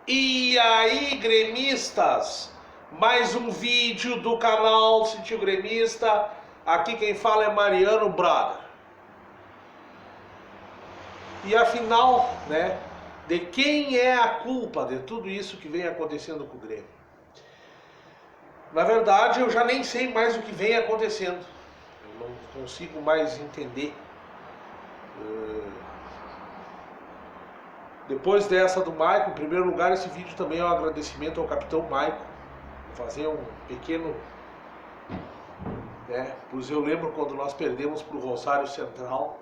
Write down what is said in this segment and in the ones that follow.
E aí, gremistas, mais um vídeo do canal Sentiu Gremista. Aqui quem fala é Mariano Brother. E afinal, né, de quem é a culpa de tudo isso que vem acontecendo com o Grêmio? Na verdade, eu já nem sei mais o que vem acontecendo. Eu não consigo mais entender. Depois dessa do Maicon, em primeiro lugar, esse vídeo também é um agradecimento ao capitão Maicon. Vou fazer um pequeno... pois eu lembro quando nós perdemos para o Rosário Central.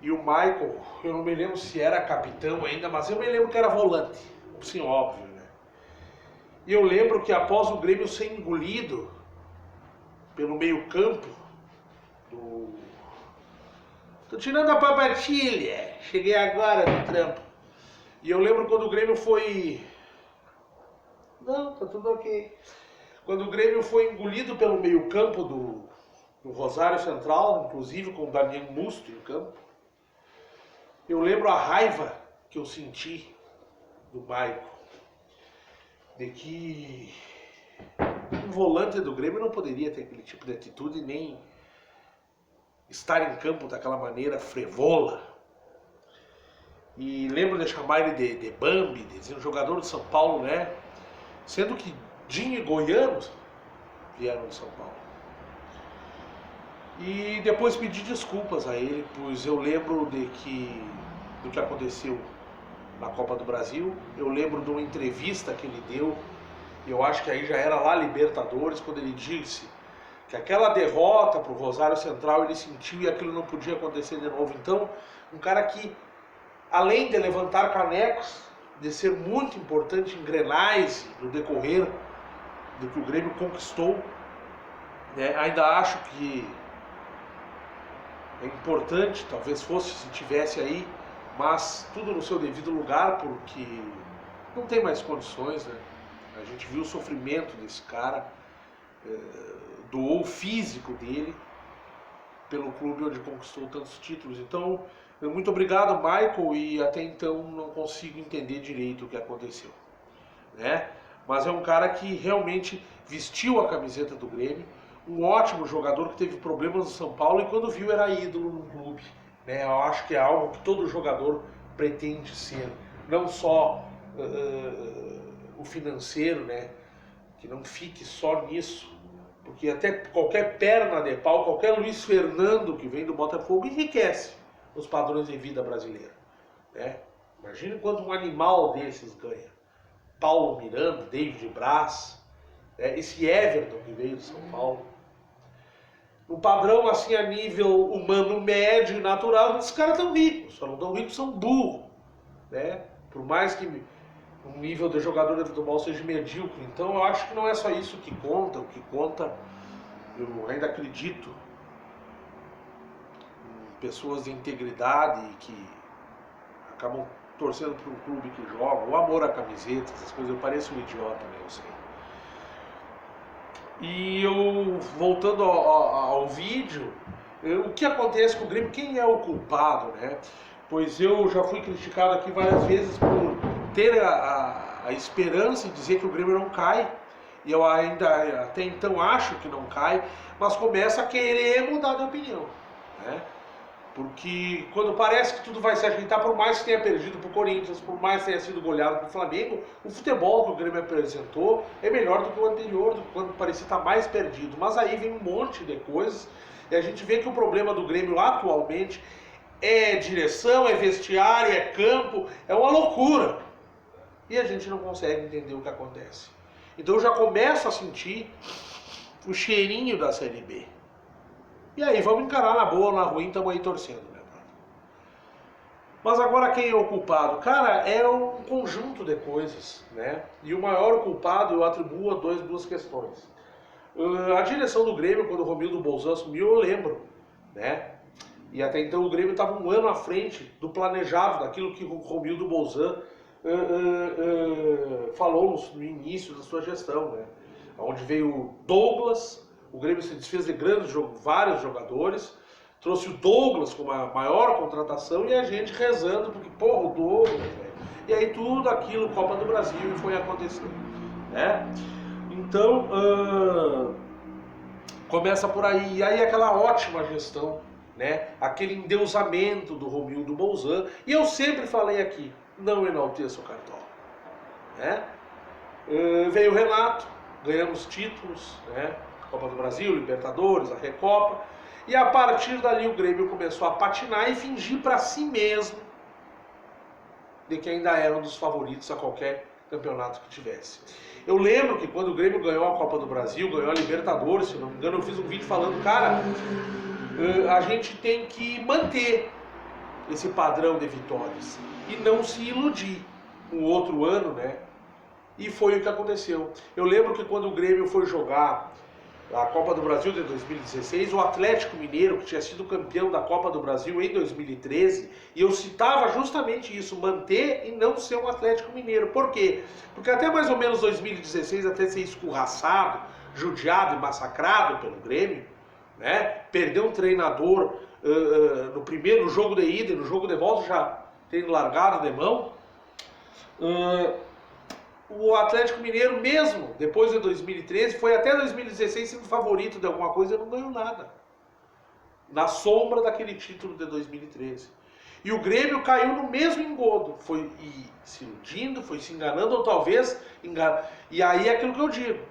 E o Maicon, eu não me lembro se era capitão ainda, mas eu me lembro que era volante. Sim, óbvio, né? E eu lembro que após o Grêmio ser engolido pelo meio campo do... Tô tirando a papatilha, cheguei agora no trampo. E eu lembro quando o Grêmio foi... Não, tá tudo ok. Quando o Grêmio foi engolido pelo meio campo do Rosário Central, inclusive com o Daniel Musto em campo, eu lembro a raiva que eu senti do Maicon, de que um volante do Grêmio não poderia ter aquele tipo de atitude, nem estar em campo daquela maneira frevola. E lembro de chamar ele de Bambi, de dizer um jogador de São Paulo, né? Sendo que Dinho e Goiano vieram de São Paulo. E depois pedi desculpas a ele, pois eu lembro do que aconteceu na Copa do Brasil. Eu lembro de uma entrevista que ele deu, eu acho que aí já era lá Libertadores, quando ele disse que aquela derrota para o Rosário Central ele sentiu e aquilo não podia acontecer de novo. Então, um cara que, além de levantar canecos, de ser muito importante em Grenais no decorrer do que o Grêmio conquistou, né, ainda acho que é importante, talvez fosse se tivesse aí, mas tudo no seu devido lugar, porque não tem mais condições, né? A gente viu o sofrimento desse cara, doou o físico dele pelo clube onde conquistou tantos títulos. Então, muito obrigado, Michael, e até então não consigo entender direito o que aconteceu, né? Mas é um cara que realmente vestiu a camiseta do Grêmio, um ótimo jogador que teve problemas no São Paulo e quando viu era ídolo no clube, né? Eu acho que é algo que todo jogador pretende ser, não só o financeiro, né? Que não fique só nisso, porque até qualquer perna de pau, qualquer Luiz Fernando que vem do Botafogo enriquece os padrões de vida brasileiro, né? Imagina quanto um animal desses ganha. Paulo Miranda, David Braz, esse Everton que veio de São Paulo. No padrão, assim, a nível humano médio e natural, esses caras estão ricos, só não estão ricos, são burros, né? Por mais que um nível de jogador de futebol seja medíocre. Então eu acho que não é só isso que conta, o que conta, eu ainda acredito em pessoas de integridade que acabam torcendo para um clube que joga, o amor à camiseta, essas coisas. Eu pareço um idiota, né? Eu sei. E eu, voltando ao vídeo, o que acontece com o Grêmio, quem é o culpado, né? Pois eu já fui criticado aqui várias vezes por ter a esperança de dizer que o Grêmio não cai, e eu ainda até então acho que não cai, mas começa a querer mudar de opinião, né? Porque quando parece que tudo vai se ajeitar, por mais que tenha perdido para o Corinthians, por mais que tenha sido goleado para o Flamengo, o futebol que o Grêmio apresentou é melhor do que o anterior, do que quando parecia estar mais perdido. Mas aí vem um monte de coisas e a gente vê que o problema do Grêmio atualmente é direção, é vestiário, é campo, é uma loucura. E a gente não consegue entender o que acontece. Então eu já começo a sentir o cheirinho da Série B. E aí, vamos encarar na boa ou na ruim, estamos aí torcendo, né, brother? Mas agora quem é o culpado? Cara, é um conjunto de coisas, né? E o maior culpado eu atribuo a duas questões. A direção do Grêmio, quando o Romildo Bolzan assumiu, eu lembro, né? E até então o Grêmio estava um ano à frente do planejado, daquilo que o Romildo Bolzan falou no início da sua gestão, né? Onde veio o Douglas. O Grêmio se desfez de vários jogadores, trouxe o Douglas como a maior contratação e a gente rezando, porque, porra, o Douglas, velho. E aí aí tudo aquilo, Copa do Brasil, e foi acontecer, né? Então, começa por aí, e aí aquela ótima gestão, né? Aquele endeusamento do Romildo Bolzan, e eu sempre falei aqui, não enalteça o Cartola, né? Veio o Renato, ganhamos títulos, né? Copa do Brasil, Libertadores, a Recopa, e a partir dali o Grêmio começou a patinar e fingir para si mesmo de que ainda era um dos favoritos a qualquer campeonato que tivesse. Eu lembro que quando o Grêmio ganhou a Copa do Brasil, ganhou a Libertadores, se não me engano, eu fiz um vídeo falando, cara, a gente tem que manter esse padrão de vitórias e não se iludir um outro ano, né? E foi o que aconteceu. Eu lembro que quando o Grêmio foi jogar a Copa do Brasil de 2016, o Atlético Mineiro, que tinha sido campeão da Copa do Brasil em 2013, e eu citava justamente isso, manter e não ser um Atlético Mineiro. Por quê? Porque até mais ou menos 2016, até ser escorraçado, judiado e massacrado pelo Grêmio, né? Perdeu um treinador no primeiro jogo de ida e no jogo de volta já tendo largado de mão. O Atlético Mineiro mesmo, depois de 2013, foi até 2016 sendo favorito de alguma coisa e não ganhou nada. Na sombra daquele título de 2013. E o Grêmio caiu no mesmo engodo. Foi se iludindo, foi se enganando, ou talvez E aí é aquilo que eu digo.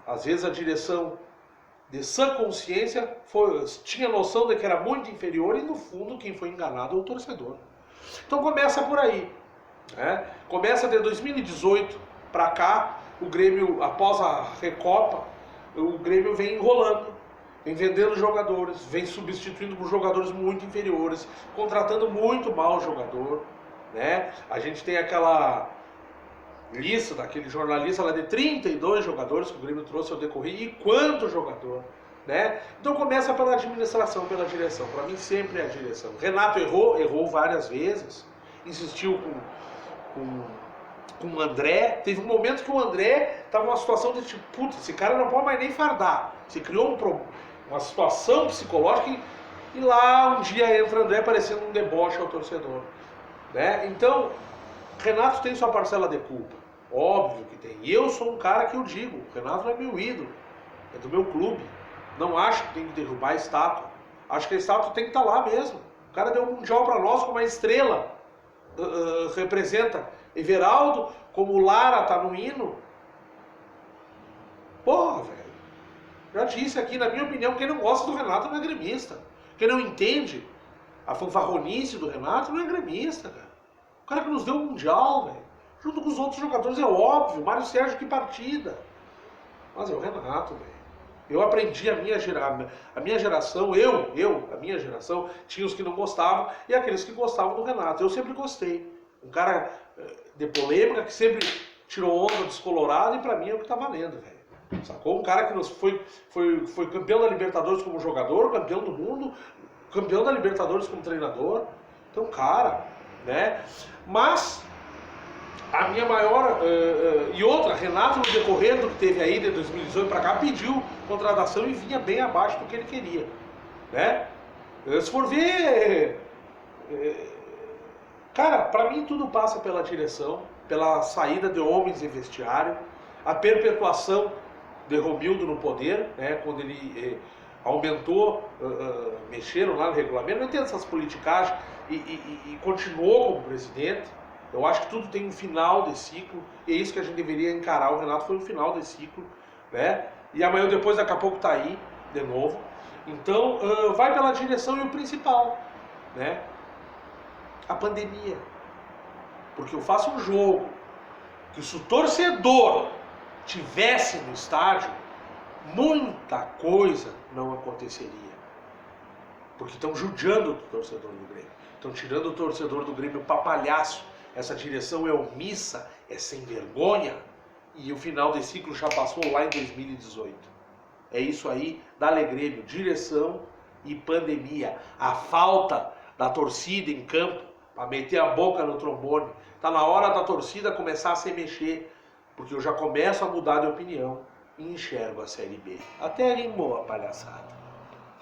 Às vezes a direção de sã consciência tinha noção de que era muito inferior e no fundo quem foi enganado é o torcedor. Então começa por aí. Começa de 2018 para cá, o Grêmio, após a Recopa, o Grêmio vem enrolando, vem vendendo jogadores, vem substituindo por jogadores muito inferiores, contratando muito mal o jogador, né? A gente tem aquela lista daquele jornalista lá de 32 jogadores que o Grêmio trouxe ao decorrer, e quanto jogador, né? Então começa pela administração, pela direção. Para mim sempre é a direção. Renato errou várias vezes, insistiu com o André. Teve um momento que o André estava numa situação de tipo, putz, esse cara não pode mais nem fardar. Se criou uma situação psicológica e lá um dia entra o André parecendo um deboche ao torcedor, né? Então, Renato tem sua parcela de culpa, óbvio que tem. E eu sou um cara que eu digo, o Renato é meu ídolo, é do meu clube. Não acho que tem que derrubar a estátua. Acho que a estátua tem que estar lá mesmo. O cara deu um mundial para nós como uma estrela. Representa Everaldo, como Lara tá no hino. Porra, velho. Já disse aqui, na minha opinião, quem não gosta do Renato não é gremista. Quem não entende a fanfarronice do Renato não é gremista, cara. O cara que nos deu o Mundial, velho. Junto com os outros jogadores, é óbvio. Mário Sérgio, que partida. Mas é o Renato, velho. Eu aprendi a minha geração, a minha geração, tinha os que não gostavam e aqueles que gostavam do Renato. Eu sempre gostei. Um cara de polêmica que sempre tirou onda descolorado e pra mim é o que tá valendo, velho. Sacou? Um cara que foi campeão da Libertadores como jogador, campeão do mundo, campeão da Libertadores como treinador. Então, cara, né? Mas a minha maior... e outra, Renato, no decorrer do que teve aí de 2018 para cá, pediu contratação e vinha bem abaixo do que ele queria, né? Se for ver... cara, para mim tudo passa pela direção, pela saída de homens em vestiário, a perpetuação de Romildo no poder, né? Quando ele aumentou, mexeram lá no regulamento, não entendo essas politicagens, e continuou como presidente. Eu acho que tudo tem um final de ciclo, e é isso que a gente deveria encarar. O Renato foi um final de ciclo, né? E amanhã depois, daqui a pouco, tá aí, de novo. Então, vai pela direção e o principal, né? A pandemia. Porque eu faço um jogo que se o torcedor tivesse no estádio, muita coisa não aconteceria. Porque estão judiando o torcedor do Grêmio. Estão tirando o torcedor do Grêmio para palhaço. Essa direção é omissa, é sem vergonha, e o final de ciclo já passou lá em 2018. É isso aí, Dale Grêmio, direção e pandemia. A falta da torcida em campo para meter a boca no trombone. Tá na hora da torcida começar a se mexer, porque eu já começo a mudar de opinião e enxergo a Série B. Até rimou a palhaçada.